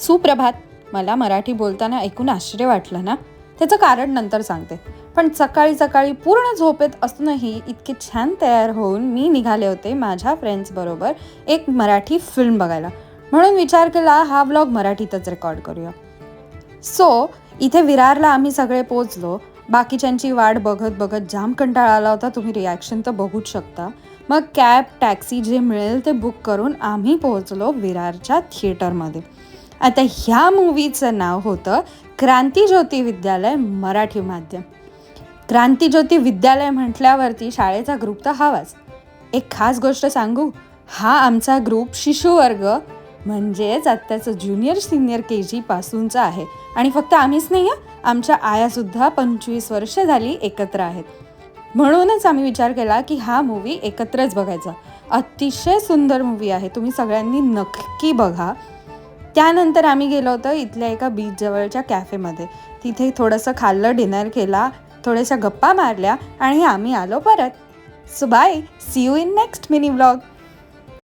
सुप्रभात. मला मराठी बोलताना ऐकून आश्चर्य वाटलं ना, त्याचं कारण नंतर सांगते. पण सकाळी सकाळी पूर्ण झोपेत असूनही इतके छान तयार होऊन मी निघाले होते माझ्या फ्रेंड्सबरोबर एक मराठी फिल्म बघायला. म्हणून विचार केला हा व्लॉग मराठीतच रेकॉर्ड करूया. इथे विरारला आम्ही सगळे पोचलो. बाकीच्यांची वाट बघत बघत जाम कंटाळा आला होता. तुम्ही रिॲक्शन तर बघूच शकता. मग कॅब टॅक्सी जे मिळेल ते बुक करून आम्ही पोहोचलो विरारच्या थिएटरमध्ये. आता ह्या मूवीचं नाव होतं क्रांतीज्योती विद्यालय मराठी माध्यम. क्रांतीज्योती विद्यालय म्हटल्यावरती शाळेचा ग्रुप तर हवाच. एक खास गोष्ट सांगू, हा आमचा ग्रुप शिशुवर्ग म्हणजेच आत्ताचं ज्युनियर सिनियर KG पासूनचा आहे. आणि फक्त आम्हीच नाही हं, आमच्या आयासुद्धा 25 वर्ष झाली एकत्र आहेत. म्हणूनच आम्ही विचार केला की हा मूवी एकत्रच बघायचा. अतिशय सुंदर मूवी आहे, तुम्ही सगळ्यांनी नक्की बघा. त्यानंतर आम्ही गेलो होतो इथल्या एका बीच जवळच्या कॅफेमध्ये. तिथे थोडंसं खाल्लं, डिनर केला, थोड्याशा गप्पा मारल्या आणि आम्ही आलो परत. So bye, see you in next mini vlog.